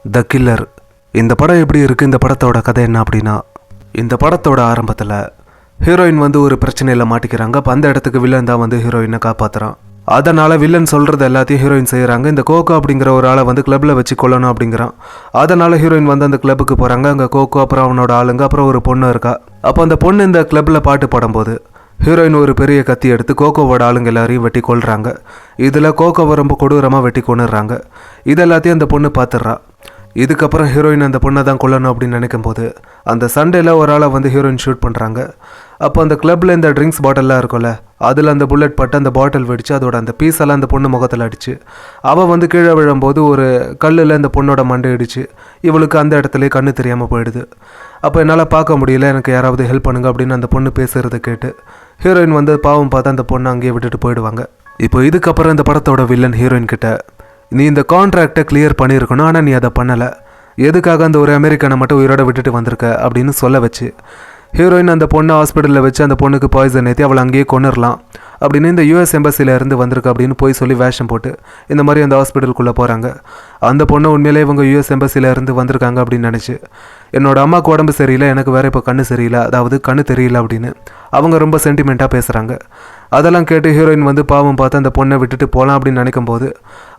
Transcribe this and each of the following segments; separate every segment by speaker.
Speaker 1: The killer. இந்த படம் எப்படி இருக்குது, இந்த படத்தோட கதை என்ன அப்படின்னா, இந்த படத்தோட ஆரம்பத்தில் ஹீரோயின் வந்து ஒரு பிரச்சனையில் மாட்டிக்கிறாங்க. அப்போ அந்த இடத்துக்கு வில்லன் தான் வந்து ஹீரோயினை காப்பாற்றுறான். அதனால் வில்லன் சொல்கிறது எல்லாத்தையும் ஹீரோயின் செய்கிறாங்க. இந்த கோகோ அப்படிங்கிற ஒரு ஆளை வந்து கிளப்பில் வச்சு கொல்லணும் அப்படிங்கிறான். அதனால் ஹீரோயின் வந்து அந்த கிளப்புக்கு போகிறாங்க. அங்கே கோகோ அப்புறம் அவனோட ஆளுங்க அப்புறம் ஒரு பொண்ணு இருக்கா. அப்போ அந்த பொண்ணு இந்த கிளப்பில் பாட்டு பாடும்போது ஹீரோயின் ஒரு பெரிய கத்தி எடுத்து கோகோவோட ஆளுங்க எல்லாரையும் வெட்டி கொள்கிறாங்க. இதில் கோகோவை ரொம்ப கொடூரமாக வெட்டி கொண்டுடுறாங்க. இது எல்லாத்தையும் அந்த பொண்ணு பார்த்துடுறா. இதுக்கப்புறம் ஹீரோயின் அந்த பொண்ணை தான் கொல்லணும் அப்படின்னு நினைக்கும் போது அந்த சண்டையில் ஒரு ஆளை வந்து ஹீரோயின் ஷூட் பண்ணுறாங்க. அப்போ அந்த கிளப்பில் இந்த ட்ரிங்க்ஸ் பாட்டில்லாம் இருக்கும்ல, அதில் அந்த புல்லட் பட்டு அந்த பாட்டில் வெடிச்சு அதோட அந்த பீஸெல்லாம் அந்த பொண்ணு முகத்தில் அடிச்சு அவள் வந்து கீழே விழும்போது ஒரு கல்லில் அந்த பொண்ணோட மண்டை அடிச்சு இவளுக்கு அந்த இடத்துலேயே கண்ணு தெரியாமல் போயிடுது. அப்போ என்னால் பார்க்க முடியல, எனக்கு யாராவது ஹெல்ப் பண்ணுங்க அப்படின்னு அந்த பொண்ணு பேசுகிறத கேட்டு ஹீரோயின் வந்து பாவம் பார்த்து அந்த பொண்ணை அங்கேயே விட்டுட்டு போயிடுவாங்க. இப்போ இதுக்கப்புறம் இந்த படத்தோட வில்லன் ஹீரோயின் கிட்ட, நீ இந்த கான்ட்ராக்டை கிளியர் பண்ணியிருக்கணும், ஆனால் நீ அதை பண்ணலை, எதுக்காக அந்த ஒரு அமெரிக்கனை மட்டும் உயிரோட விட்டுட்டு வந்திருக்க அப்படின்னு சொல்ல வச்சு ஹீரோயின் அந்த பொண்ணை ஹாஸ்பிட்டலில் வச்சு அந்த பொண்ணுக்கு பாய்சன் ஏற்றி அவளை அங்கேயே கொண்டுடலாம் அப்படின்னு இந்த யூஎஸ் எம்பசியிலேருந்து வந்திருக்கு அப்படின்னு போய் சொல்லி வேஷம் போட்டு இந்த மாதிரி அந்த ஹாஸ்பிட்டலுக்குள்ளே போகிறாங்க. அந்த பொண்ணை உண்மையிலே இவங்க யூஎஸ் எம்பசியிலேருந்து வந்திருக்காங்க அப்படின்னு நினச்சி, என்னோடய அம்மாவுக்கு உடம்பு சரியில்லை, எனக்கு வேறு இப்போ கண்ணு சரியில்லை, அதாவது கண்ணு தெரியல அப்படின்னு அவங்க ரொம்ப சென்டிமெண்ட்டாக பேசுகிறாங்க. அதெல்லாம் கேட்டு ஹீரோயின் வந்து பாவம் பார்த்து அந்த பொண்ணை விட்டுட்டு போகலாம் அப்படின்னு நினைக்கும் போது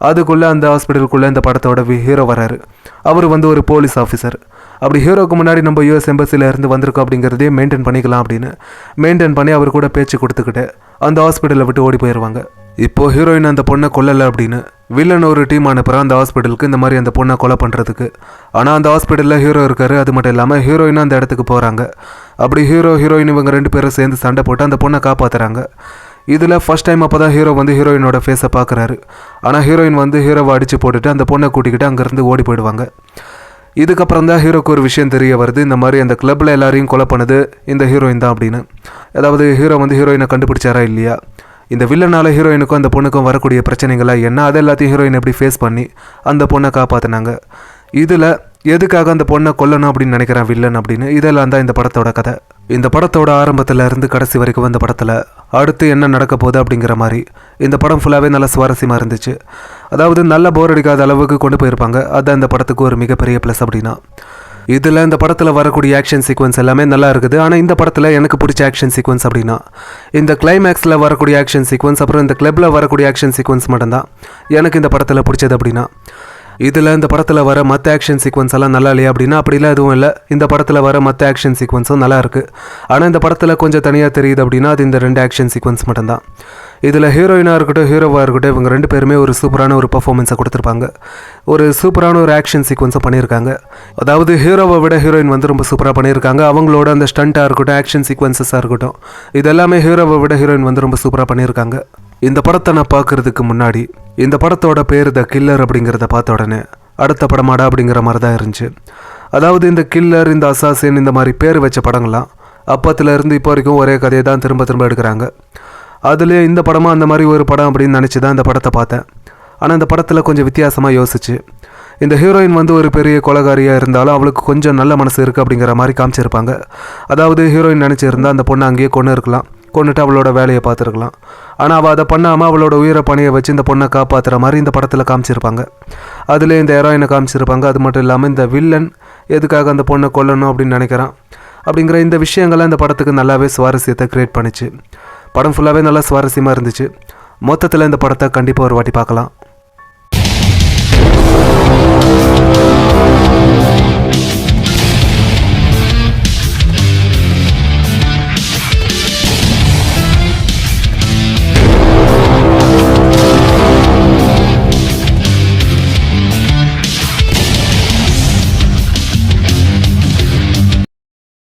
Speaker 1: அதுக்குள்ளே அந்த ஹாஸ்பிட்டலுக்குள்ளே இந்த படத்தோட ஹீரோ வராரு. அவர் வந்து ஒரு போலீஸ் ஆஃபீஸர். அப்படி ஹீரோக்கு முன்னாடி நம்ம யூஎஸ் எம்பசியிலேருந்து வந்திருக்கோம் அப்படிங்கிறதே மெயின்டைன் பண்ணிக்கலாம் அப்படின்னு மெயின்டைன் பண்ணி அவர் கூட பேச்சு கொடுத்துக்கிட்டு அந்த ஹாஸ்பிட்டலை விட்டு ஓடி போயிடுவாங்க. இப்போது ஹீரோயின் அந்த பொண்ணை கொல்லலை அப்படின்னு வில்லன் ஒரு டீம் அனுப்புகிறான் அந்த ஹாஸ்பிட்டலுக்கு இந்த மாதிரி அந்த பொண்ணை கொலை பண்ணுறதுக்கு. ஆனால் அந்த ஹாஸ்பிட்டலில் ஹீரோ இருக்காரு. அது மட்டும் இல்லாமல் ஹீரோயினும் அந்த இடத்துக்கு போகிறாங்க. அப்படி ஹீரோயின் இவங்க 2 பேரும் சேர்ந்து சண்டை போட்டு அந்த பொண்ணை காப்பாற்றுறாங்க. இதில் ஃபஸ்ட் டைம் அப்போ தான் ஹீரோ வந்து ஹீரோயினோட ஃபேஸை பார்க்குறாரு. ஆனால் ஹீரோயின் வந்து ஹீரோவை அடித்து போட்டுட்டு அந்த பொண்ணை கூட்டிக்கிட்டு அங்கேருந்து ஓடி போயிடுவாங்க. இதுக்கப்புறம் தான் ஹீரோக்கு ஒரு விஷயம் தெரிய வருது, இந்த மாதிரி அந்த கிளப்பில் எல்லாரையும் கொலை பண்ணுது இந்த ஹீரோயின் தான் அப்படின்னு. அதாவது ஹீரோ வந்து ஹீரோயினை கண்டுபிடிச்சாரா இல்லையா, இந்த வில்லனால் ஹீரோயினுக்கும் அந்த பொண்ணுக்கும் வரக்கூடிய பிரச்சனைகளாக என்ன, அது எல்லாத்தையும் ஹீரோயின் எப்படி ஃபேஸ் பண்ணி அந்த பொண்ணை காப்பாற்றினாங்க, இதில் எதுக்காக அந்த பொண்ணை கொல்லணும் அப்படின்னு நினைக்கிறான் வில்லன் அப்படின்னு, இதெல்லாம் தான் இந்த படத்தோட கதை. இந்த படத்தோட ஆரம்பத்தில் இருந்து கடைசி வரைக்கும் இந்த படத்தில் அடுத்து என்ன நடக்க போகுது அப்படிங்கிற மாதிரி இந்த படம் ஃபுல்லாகவே நல்ல சுவாரஸ்யமாக இருந்துச்சு. அதாவது நல்ல போர் அடிக்காத அளவுக்கு கொண்டு போயிருப்பாங்க. அதுதான் இந்த படத்துக்கு ஒரு மிகப்பெரிய ப்ளஸ் அப்படின்னா. இதில் இந்த படத்தில் வரக்கூடிய ஆக்ஷன் சீக்வன்ஸ் எல்லாமே நல்லா இருக்குது. ஆனால் இந்த படத்தில் எனக்கு பிடிச்ச ஆக்ஷன் சீக்வன்ஸ் அப்படின்னா இந்த கிளைமேக்ஸில் வரக்கூடிய ஆக்ஷன் சீக்வன்ஸ் அப்புறம் இந்த கிளப்பில் வரக்கூடிய ஆக்ஷன் சீக்வன்ஸ் மட்டும்தான் எனக்கு இந்த படத்தில் பிடிச்சது அப்படின்னா. இதில் இந்த படத்தில் வர மற்ற ஆக்ஷன் சீக்வன்ஸ் எல்லாம் நல்லா இல்லையா அப்படின்னா அப்படிலாம் எதுவும் இல்லை. இந்த படத்தில் வர மற்ற ஆக்ஷன் சீக்வன்ஸும் நல்லா இருக்குது. ஆனால் இந்த படத்தில் கொஞ்சம் தனியாக தெரியுது அப்படின்னா அது இந்த 2 ஆக்ஷன் சீக்வன்ஸ் மட்டும்தான். இதில் ஹீரோயினாக இருக்கட்டும் ஹீரோவாக இருக்கட்டும் இவங்க 2 பேருமே ஒரு சூப்பரான ஒரு பர்ஃபார்மன்ஸை கொடுத்துருப்பாங்க. ஒரு சூப்பரான ஒரு ஆக்ஷன் சீக்வன்ஸை பண்ணியிருக்காங்க. அதாவது ஹீரோவை விட ஹீரோயின் வந்து ரொம்ப சூப்பராக பண்ணியிருக்காங்க. அவங்களோட அந்த ஸ்டண்ட்டாக இருக்கட்டும் ஆக்ஷன் சீக்வன்ஸஸாக இருக்கட்டும் இது எல்லாமே ஹீரோவை விட ஹீரோயின் வந்து ரொம்ப சூப்பராக பண்ணியிருக்காங்க. இந்த படத்தை நான் பார்க்குறதுக்கு முன்னாடி இந்த படத்தோட பேர் த கில்லர் அப்படிங்கிறத பார்த்த உடனே அடுத்த படமாடா அப்படிங்கிற மாதிரி தான் இருந்துச்சு. அதாவது இந்த கில்லர் இந்த அசாசின் இந்த மாதிரி பேர் வச்ச படங்கள்லாம் அப்பத்துலேருந்து இப்போ வரைக்கும் ஒரே கதையை தான் திரும்ப திரும்ப எடுக்கிறாங்க. அதுலேயே இந்த படமாக அந்த மாதிரி ஒரு படம் அப்படின்னு நினச்சி தான் இந்த படத்தை பார்த்தேன். ஆனால் இந்த படத்தில் கொஞ்சம் வித்தியாசமாக யோசிச்சு இந்த ஹீரோயின் வந்து ஒரு பெரிய கொலைகாரியாக இருந்தாலும் அவளுக்கு கொஞ்சம் நல்ல மனசு இருக்குது அப்படிங்கிற மாதிரி காமிச்சிருப்பாங்க. அதாவது ஹீரோயின் நினச்சிருந்தால் அந்த பொண்ணை அங்கேயே கொண்டு இருக்கலாம், கொண்டுட்டு அவளோட வேலையை பார்த்துருக்கலாம். ஆனால் அவள் அதை பண்ணாமல் அவளோட உயிரை பணியை வச்சு இந்த பொண்ணை காப்பாற்றுற மாதிரி இந்த படத்தில் காமிச்சிருப்பாங்க. அதில் இந்த ஹீரோயினை காமிச்சிருப்பாங்க. அது மட்டும் இல்லாமல் இந்த வில்லன் எதுக்காக அந்த பொண்ணை கொல்லணும் அப்படின்னு நினைக்கிறான் அப்படிங்கிற இந்த விஷயங்கள்லாம் இந்த படத்துக்கு நல்லாவே சுவாரஸ்யத்தை க்ரியேட் பண்ணிச்சு. படம் ஃபுல்லாகவே நல்லா சுவாரஸ்யமாக இருந்துச்சு. மொத்தத்தில் இந்த படத்தை கண்டிப்பாக ஒரு வாட்டி பார்க்கலாம்.